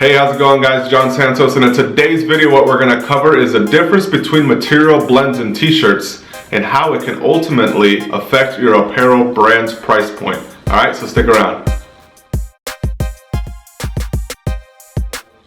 Hey, how's it going guys? John Santos, and in today's video what we're going to cover is the difference between material blends in t-shirts and how it can ultimately affect your apparel brand's price point. Alright, so stick around.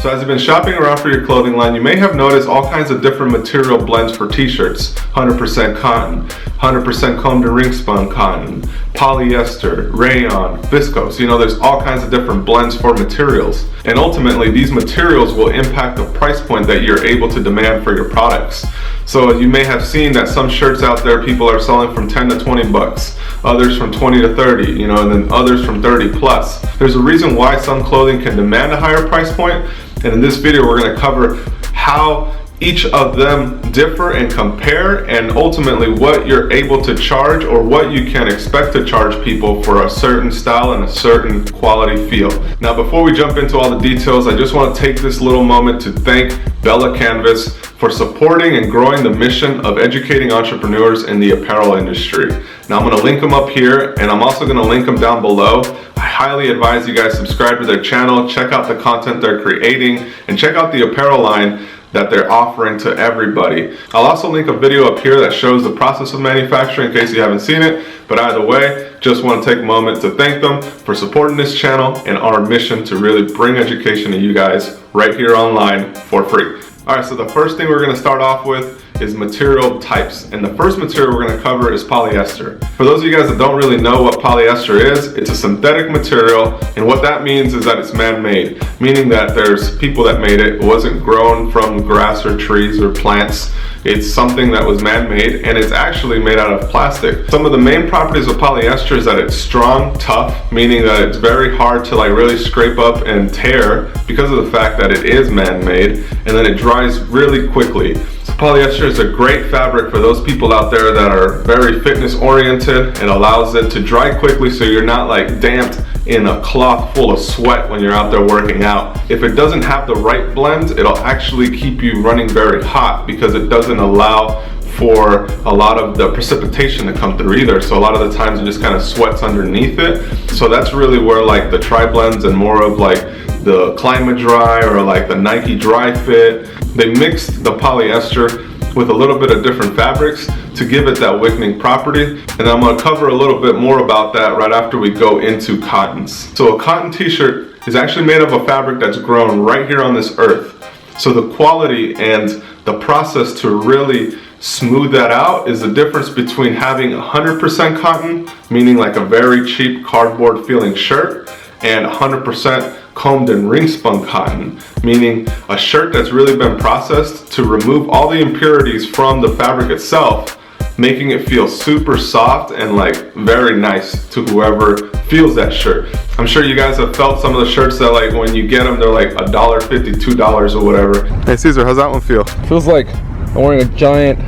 So as you've been shopping around for your clothing line, you may have noticed all kinds of different material blends for t-shirts. 100% cotton, 100% combed and ringspun cotton, polyester, rayon, viscose. You know, there's all kinds of different blends for materials. And ultimately, these materials will impact the price point that you're able to demand for your products. So you may have seen that some shirts out there people are selling from 10 to 20 bucks, others from 20 to 30, you know, and then others from 30 plus. There's a reason why some clothing can demand a higher price point. And in this video, we're going to cover how each of them differ and compare, and ultimately what you're able to charge or what you can expect to charge people for a certain style and a certain quality feel. Now, before we jump into all the details, I just want to take this little moment to thank Bella Canvas for supporting and growing the mission of educating entrepreneurs in the apparel industry. Now, I'm going to link them up here, and I'm also going to link them down below. I highly advise you guys subscribe to their channel, check out the content they're creating, and check out the apparel line that they're offering to everybody. I'll also link a video up here that shows the process of manufacturing in case you haven't seen it. But either way, just want to take a moment to thank them for supporting this channel and our mission to really bring education to you guys right here online for free. Alright, so the first thing we're going to start off with is material types, and the first material we're going to cover is polyester. For those of you guys that don't really know what polyester is, it's a synthetic material, and what that means is that it's man-made, meaning that there's people that made it. It wasn't grown from grass or trees or plants. It's something that was man-made, and it's actually made out of plastic. Some of the main properties of polyester is that it's strong, tough, meaning that it's very hard to like really scrape up and tear because of the fact that it is man-made, and then it dries really quickly. So polyester is a great fabric for those people out there that are very fitness oriented. It allows it to dry quickly so you're not like damped in a cloth full of sweat when you're out there working out. If it doesn't have the right blend, it'll actually keep you running very hot because it doesn't allow for a lot of the precipitation to come through either. So a lot of the times it just kind of sweats underneath it. So that's really where like the tri-blends and more of like the Climate Dry or like the Nike Dry Fit, they mixed the polyester with a little bit of different fabrics to give it that wicking property. And I'm going to cover a little bit more about that right after we go into cottons. So a cotton t-shirt is actually made of a fabric that's grown right here on this earth. So the quality and the process to really smooth that out is the difference between having 100% cotton, meaning like a very cheap cardboard feeling shirt, and 100% combed and ringspun cotton, meaning a shirt that's really been processed to remove all the impurities from the fabric itself, making it feel super soft and like very nice to whoever feels that shirt. I'm sure you guys have felt some of the shirts that like when you get them, they're like $1.50, $2 or whatever. Hey Caesar, how's that one feel? Feels like I'm wearing a giant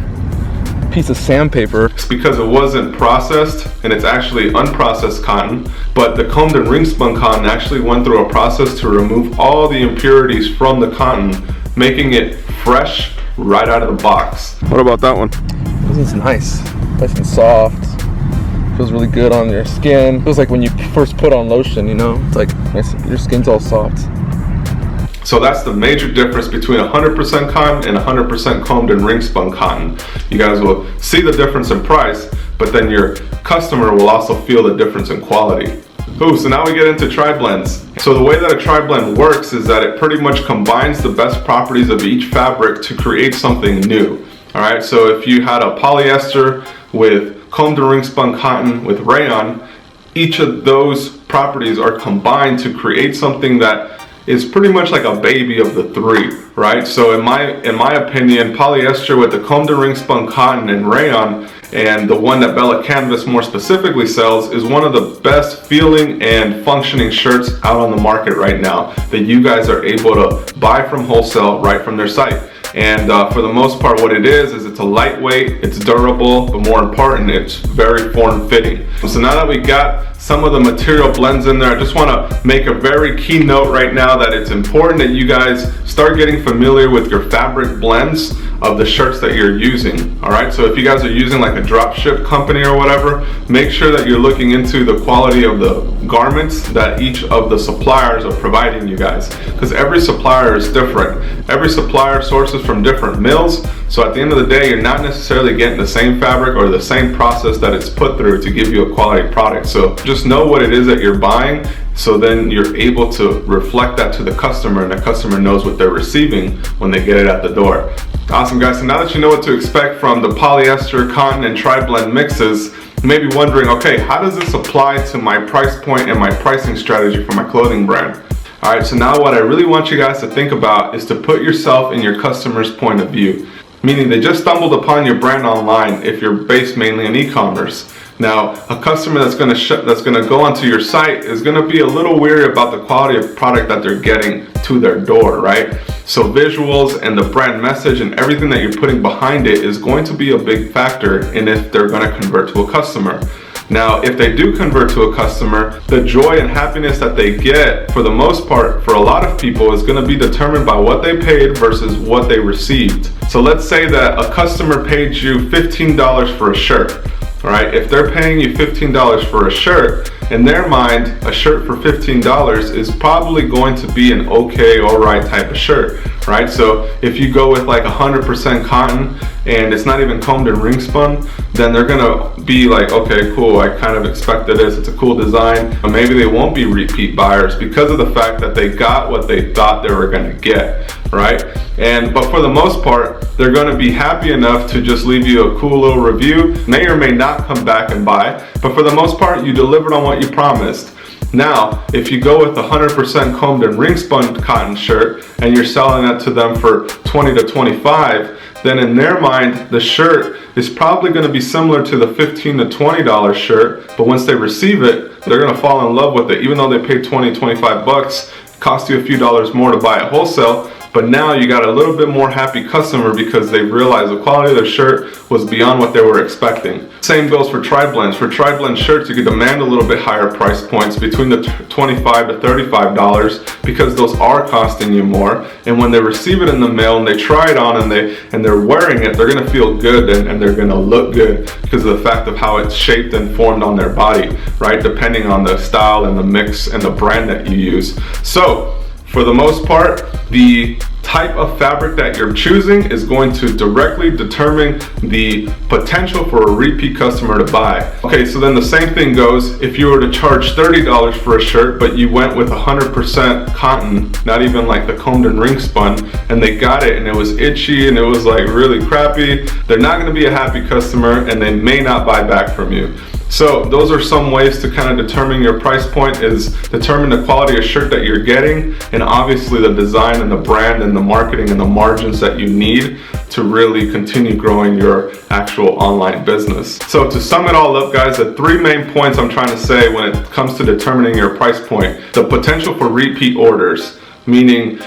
piece of sandpaper. It's because it wasn't processed, and it's actually unprocessed cotton, but the combed and ringspun cotton actually went through a process to remove all the impurities from the cotton, making it fresh right out of the box. What about that one? This is nice and soft. Feels really good on your skin. Feels like when you first put on lotion, you know, it's like your skin's all soft. So that's the major difference between 100% cotton and 100% combed and ringspun cotton. You guys will see the difference in price, but then your customer will also feel the difference in quality. Ooh, so now we get into tri-blends. So the way that a tri-blend works is that it pretty much combines the best properties of each fabric to create something new. Alright, so if you had a polyester with combed and ringspun cotton with rayon, each of those properties are combined to create something that is pretty much like a baby of the three, right? So in my opinion, polyester with the combed and ringspun cotton and rayon, and the one that Bella Canvas more specifically sells, is one of the best feeling and functioning shirts out on the market right now that you guys are able to buy from wholesale right from their site. And for the most part, what it is it's a lightweight, it's durable, but more important, it's very form-fitting. So now that we got some of the material blends in there. I just want to make a very key note right now that it's important that you guys start getting familiar with your fabric blends of the shirts that you're using. All right, so if you guys are using like a drop ship company or whatever, make sure that you're looking into the quality of the garments that each of the suppliers are providing you guys, because every supplier is different. Every supplier sources from different mills, so at the end of the day, you're not necessarily getting the same fabric or the same process that it's put through to give you a quality product. So just know what it is that you're buying, so then you're able to reflect that to the customer, and the customer knows what they're receiving when they get it at the door. Awesome, guys. So now that you know what to expect from the polyester, cotton, and tri-blend mixes, you may be wondering, okay, how does this apply to my price point and my pricing strategy for my clothing brand? All right, so now what I really want you guys to think about is to put yourself in your customer's point of view, meaning they just stumbled upon your brand online if you're based mainly in e-commerce. Now, a customer that's going to go onto your site is going to be a little weary about the quality of product that they're getting to their door, right? So visuals and the brand message and everything that you're putting behind it is going to be a big factor in if they're going to convert to a customer. Now, if they do convert to a customer, the joy and happiness that they get, for the most part, for a lot of people, is going to be determined by what they paid versus what they received. So let's say that a customer paid you $15 for a shirt. All right, if they're paying you $15 for a shirt, in their mind, a shirt for $15 is probably going to be an okay, all right type of shirt, right? So if you go with like 100% cotton and it's not even combed and ring spun, then they're gonna be like, okay, cool, I kind of expected this, it's a cool design. Or maybe they won't be repeat buyers because of the fact that they got what they thought they were gonna get, right? But for the most part, they're gonna be happy enough to just leave you a cool little review, may or may not come back and buy, but for the most part, you delivered on what you promised. Now, if you go with a 100% combed and ring spun cotton shirt and you're selling that to them for 20 to 25, then in their mind, the shirt is probably going to be similar to the $15 to $20 shirt, but once they receive it, they're going to fall in love with it. Even though they paid 20, 25 bucks, it cost you a few dollars more to buy it wholesale, but now you got a little bit more happy customer because they realized the quality of their shirt was beyond what they were expecting. Same goes for tri-blends. For tri-blend shirts, you can demand a little bit higher price points, between the $25 to $35, because those are costing you more. And when they receive it in the mail and they try it on and they're wearing it, they're gonna feel good and they're gonna look good because of the fact of how it's shaped and formed on their body, right? Depending on the style and the mix and the brand that you use. So, for the most part, the type of fabric that you're choosing is going to directly determine the potential for a repeat customer to buy. Okay, so then the same thing goes if you were to charge $30 for a shirt, but you went with 100% cotton, not even like the combed and ring spun, and they got it and it was itchy and it was like really crappy, they're not gonna be a happy customer and they may not buy back from you. So those are some ways to kind of determine your price point, is determine the quality of shirt that you're getting, and obviously the design and the brand and the marketing and the margins that you need to really continue growing your actual online business. So to sum it all up, guys, the three main points I'm trying to say when it comes to determining your price point: the potential for repeat orders, meaning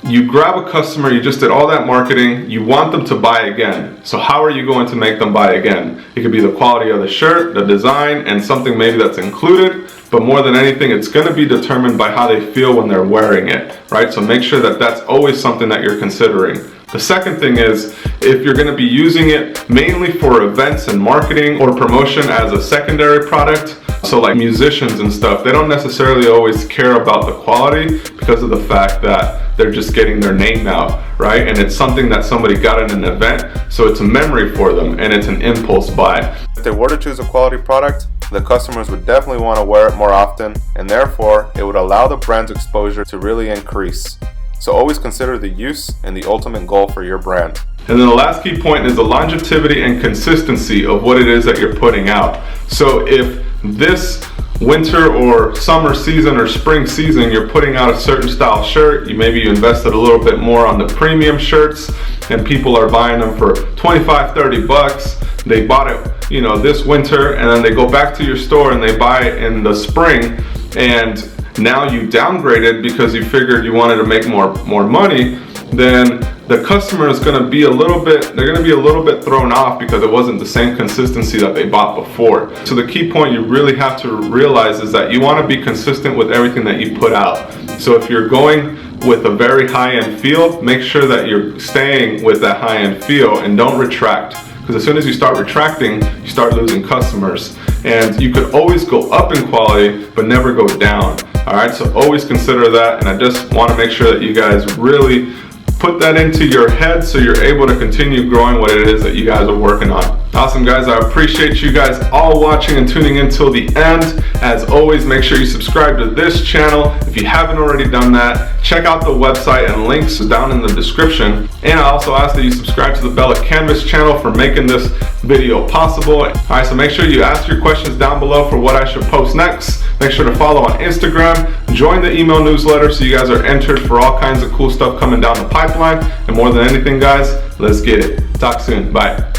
you grab a customer, you just did all that marketing, you want them to buy again. So how are you going to make them buy again? It could be the quality of the shirt, the design, and something maybe that's included, but more than anything, it's gonna be determined by how they feel when they're wearing it, right? So make sure that that's always something that you're considering. The second thing is, if you're gonna be using it mainly for events and marketing or promotion as a secondary product, so like musicians and stuff, they don't necessarily always care about the quality because of the fact that they're just getting their name out, right? And it's something that somebody got in an event, so it's a memory for them and it's an impulse buy. If they were to choose a quality product, the customers would definitely want to wear it more often, and therefore it would allow the brand's exposure to really increase. So always consider the use and the ultimate goal for your brand. And then the last key point is the longevity and consistency of what it is that you're putting out. So if this winter or summer season or spring season you're putting out a certain style shirt, maybe you invested a little bit more on the premium shirts and people are buying them for 25, 30 bucks. They bought it, you know, this winter, and then they go back to your store and they buy it in the spring, and now you downgraded because you figured you wanted to make more money. Then the customer is going to be a little bit thrown off because it wasn't the same consistency that they bought before. So the key point you really have to realize is that you want to be consistent with everything that you put out. So if you're going with a very high-end feel, make sure that you're staying with that high-end feel and don't retract. Because as soon as you start retracting, you start losing customers. And you could always go up in quality, but never go down. All right, so always consider that. And I just want to make sure that you guys really put that into your head so you're able to continue growing what it is that you guys are working on. Awesome, guys. I appreciate you guys all watching and tuning in till the end. As always, make sure you subscribe to this channel if you haven't already done that. Check out the website and links down in the description. And I also ask that you subscribe to the Bella Canvas channel for making this video possible. All right, so make sure you ask your questions down below for what I should post next. Make sure to follow on Instagram. Join the email newsletter so you guys are entered for all kinds of cool stuff coming down the pipeline. And more than anything, guys, let's get it. Talk soon. Bye.